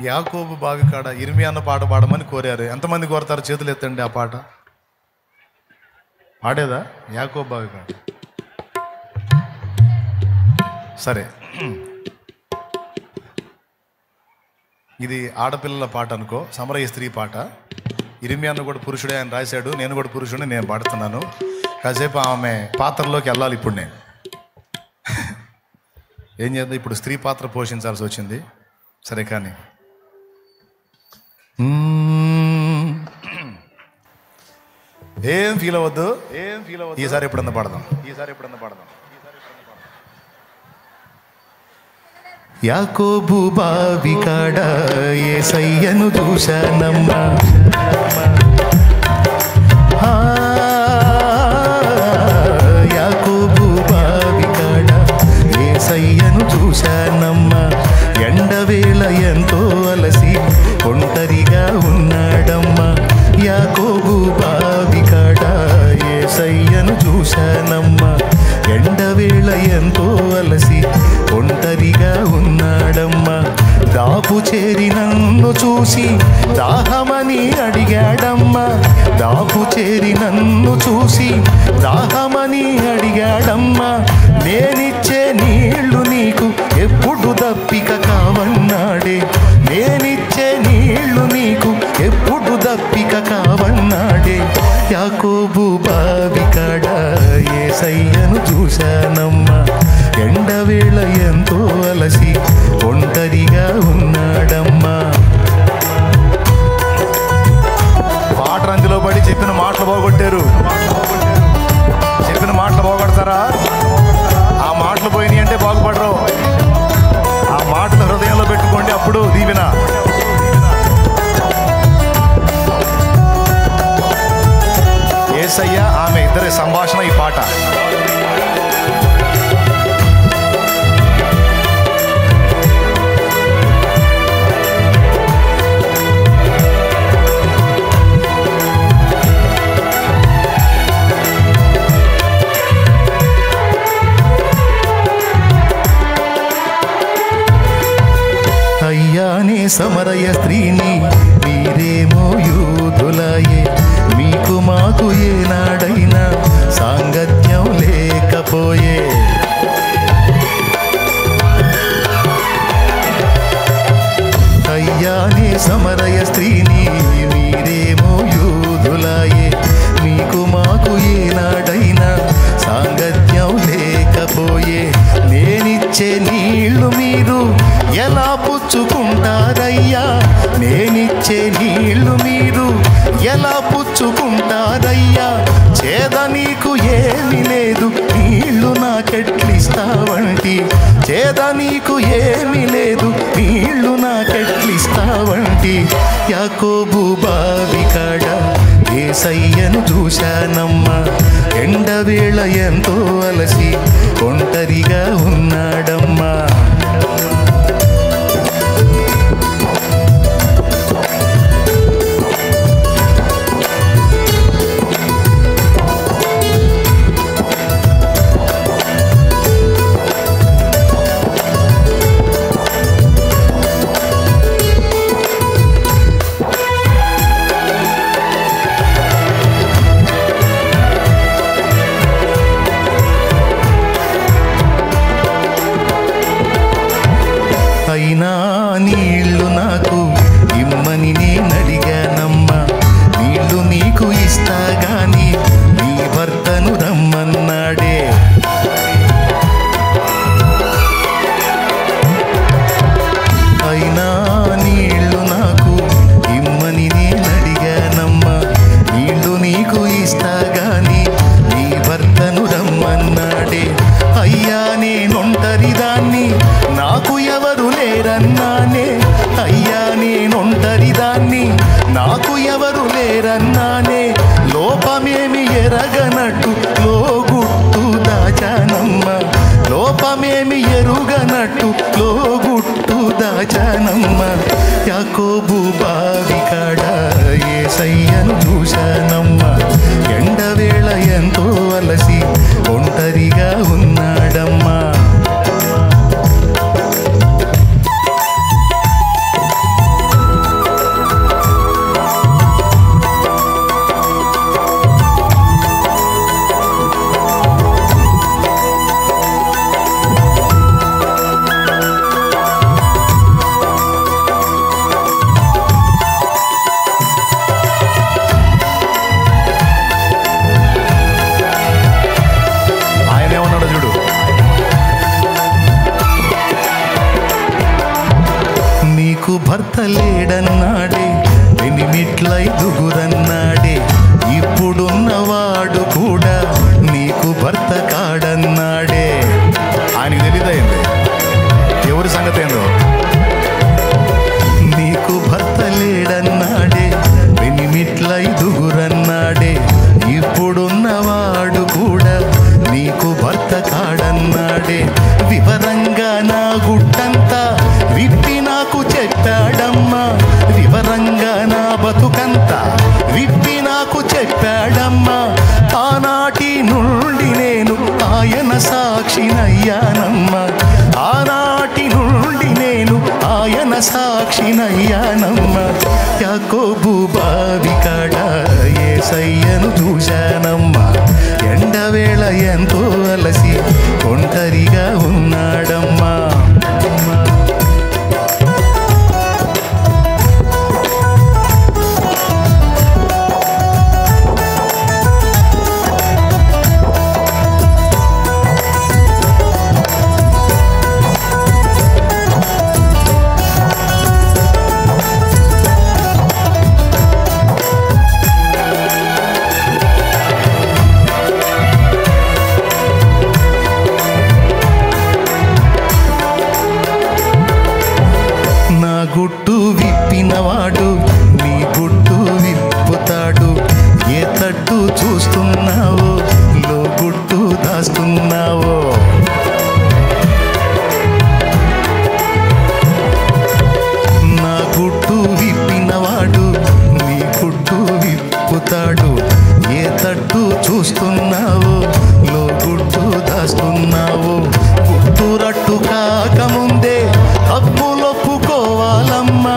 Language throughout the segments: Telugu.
యాకోబు బావి కాడ ఇర్మియా అన్న పాట పాడమని కోరారు. ఎంతమంది కోరతారు? చేతులు ఎత్తండి. ఆ పాట పాడేదా? యాకోబు బావి కాడ. సరే, ఇది ఆడపిల్లల పాట అనుకో, సమరయ స్త్రీ పాట. ఇర్మియా అన్న కూడా పురుషుడే, ఆయన రాశాడు. నేను కూడా పురుషుడే, నేను పాడుతున్నాను. కాసేపు ఆమె పాత్రలోకి వెళ్ళాలి. ఇప్పుడు నేను ఏం చేద్దాం? ఇప్పుడు స్త్రీ పాత్ర పోషించాల్సి వచ్చింది. సరే, కానీ ఏం ఫీల్ అవ్వద్దు. ఈసారి ఎప్పుడన్నా పడదాం. యాకోబు బావి కాడ యేసయ్యను చూశానమ్మా, యాకోబు బావి కాడ యేసయ్యను చూశానమ్మా. ఎండవేళ ఎంతో అలసి ఒంటరిగా ఉన్నాడమ్మా. యాకోబు బావి కాడ యేసయ్యను చూశానమ్మా. ఎండవేళ ఎంతో అలసి ఒంటరిగా ఉన్నాడమ్మా. దాపు చేరి నన్ను చూసి దాహమని అడిగాడమ్మా. దాపు చేరి నన్ను చూసి దాహమని అడిగాడమ్మా. నేనిచ్చే నీళ్లు నీకు ఎప్పుడు దప్పిక కావన్నాడే. నేనిచ్చే నీళ్లు నీకు ఎప్పుడు దప్పిక కావన్నాడే. యాకోబు బావి కాడ యేసయ్యను చూశానమ్మా. ఎండవేళ ఎంతో అలసి ఒంటరిగా ఉన్నాడమ్మా. పాట రంగులో పడి చెప్పిన మాటలు పోగొట్టారు. చెప్పిన మాటలు పోగొడతారా? ఆ మాటలు పోయినాయి అంటే బాగుపడరు. ఆ మాటలు హృదయంలో పెట్టుకోండి, అప్పుడు దీవెన. యేసయ్య ఆమె ఇద్దరి సంభాషణ ఈ పాట. అయ్యానే సమరయ స్త్రీని, మీరేమో యూదులాయే. మీకు మాకు ఏనాడైనా సాంగత్యం లేకపోయే. అయ్యానే సమరయ స్త్రీని, మీరేమో యూదులాయే. మీకు మాకు ఏనాడైనా సాంగత్యం లేకపోయే. నేనిచ్చే నీళ్లు మీరు ఎలా పుచ్చుకుంటారయ్యా. నేనిచ్చే నీళ్లు మీరు ఎలా పుచ్చుకుంటారయ్యా. చేద నీకు ఏమి లేదు, నీళ్లు నాకెట్లిస్తావంటి. చేద నీకు ఏమి లేదు, నీళ్లు నాకెట్లిస్తావంటి. యాకోబు బావి కాడ యేసయ్యను చూశానమ్మా. ఎండవేళ ఎంతో అలసి ఒంటరిగా ఉన్నాడమ్మా. అయినా నీళ్లు నాకు ఇమ్మని నేనడిగానమ్మా. నీళ్లు నీకు ఇస్తా గాని నీ భర్తను రమ్మన్నాడే. అయినా నీళ్లు నాకు ఇమ్మని నేనడిగానమ్మా. నీళ్లు నీకు ఇస్తా గాని నీ భర్తను రమ్మన్నాడే. అయ్యా నేనొంటరిదాన్ని, నాకు ఎవరు లేరన్నానే. అయ్యా నేనొంటరిదాన్ని, నాకు ఎవరు లేరన్నానే. లోపమేమి ఎరగనట్టు లోగుట్టు దాచానమ్మా. లోపమేమి ఎరుగనట్టు లోగుట్టు దాచానమ్మా. యాకోబు బావి కాడ యేసయ్యను చూశానమ్మా. ఎండవేళ ఎంతో అలసి ఒంటరిగా ఉన్నాడమ్మా. నీకు భర్త లేడన్నాడే, ఎనిమిట్లైదుగురన్నాడే, ఇప్పుడున్నవాడు కూడా నీకు భర్త కాడన్నాడే. ఆయనకి తెలీదైంది ఎవరి సంగతి ఏందో. నీకు భర్త లేడన్నాడే, ఎనిమిట్లైదుగురన్నాడే, ఇప్పుడున్నవాడు కూడా నీకు భర్త కాడన్నాడే. వివరంగా నా గుట్టంతా విప్పి నాకు చెప్పాడమ్మా, వివరంగా నా బతుకంతా విప్పి నాకు చెప్పాడమ్మా. ఆనాటి నుండి నేను ఆయన సాక్షినయ్యానమ్మా, ఆనాటి నుండి నేను ఆయన సాక్షినయ్యానమ్మా. యాకోబు బావి కాడ యేసయ్యను చూశానమ్మా, ఎండవేళ ఎంతో అలసి ఒంటరిగా ఉన్నాడమ్మా. గుట్టు విప్పినవాడు నీ గుట్టు విప్పుతాడు. ఏ తట్టు చూస్తున్నావో లో గుట్టు దాస్తున్నావో. నా గుట్టు విప్పినవాడు నీ గుట్టు విప్పుతాడు. ఏ తట్టు చూస్తున్నావో లో గుట్టు దాస్తున్నావో. గుట్టు రట్టు కాకముందే తప్పులొప్పుకోవాలమ్మా,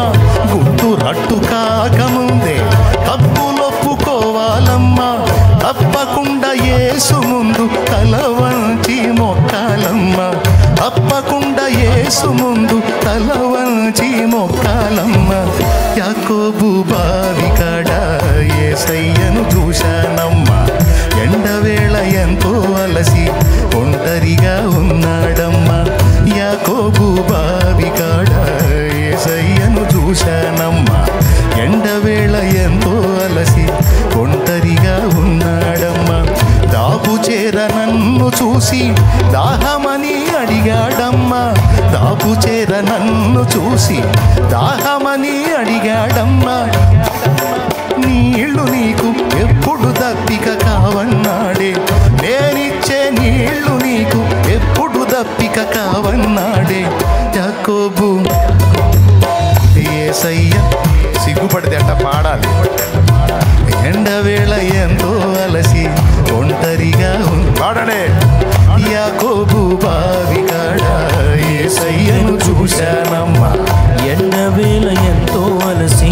గుట్టు రట్టు కాకముందే తప్పులొప్పుకోవాలమ్మా. తప్పకుండా యేసు ముందు తల వంచి మొక్కాలమ్మా, తప్పకుండా యేసు ముందు తల వంచి మొక్కాలమ్మా. యాకోబు బావి కాడ యేసయ్యను చూశానమ్మా, ఎండవేళ ఎంతో అలసి ఒంటరిగా ఉన్నాడమ్మా. యాకోబు బావి కాడ యేసయ్యను చూశానమ్మా, ఎండవేళ ఎంతో అలసి ఒంటరిగా ఉన్నాడమ్మా. దాపు చేర నన్ను చూసి దాహమని అడిగాడమ్మా, దాపు చేర నన్ను చూసి దాహమని అడిగాడమ్మా. నీళ్లు నీకు ఎప్పుడు దప్పిక కావన్నాడే, నేనిచ్చే నీళ్లు నీకు ఎప్పుడు దప్పిక కావన్నాడే. యాకోబు యేసయ్య సిగ్గుపడితే అట్ట పాడాలి. ఎండవేళ ఎంతో అలసి ఒంటరిగా పాడడే. యాకోబు బావి కాడ యేసయ్యను చూశానమ్మా, ఎండవేళ ఎంతో అలసి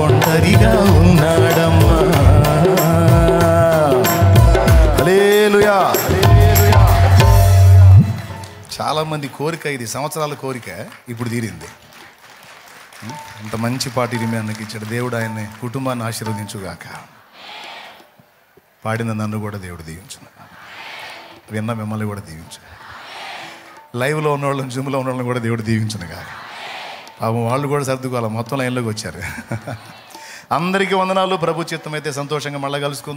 ఒంటరిగా ఉన్నాడమ్మా. హల్లెలూయా. చాలామంది కోరిక, ఇది సంవత్సరాల కోరిక ఇప్పుడు తీరింది. అంత మంచి పాట ఇరిమియాన్నకి ఇచ్చాడు దేవుడు. ఆయన్ని కుటుంబాన్ని ఆశీర్వదించుగాక. పాడిన నన్ను కూడా దేవుడు దీవించు, విన్న మిమ్మల్ని కూడా దీవించు, లైవ్లో ఉన్నవాళ్ళని జూమ్లో ఉన్నవాళ్ళని కూడా దేవుడు దీవించును కాక. పాపం వాళ్ళు కూడా సర్దుకోవాలి, మొత్తం లైన్లోకి వచ్చారు. అందరికీ వందనాలు. ప్రభు చిత్తమైతే సంతోషంగా మళ్ళీ కలుసుకుందాం.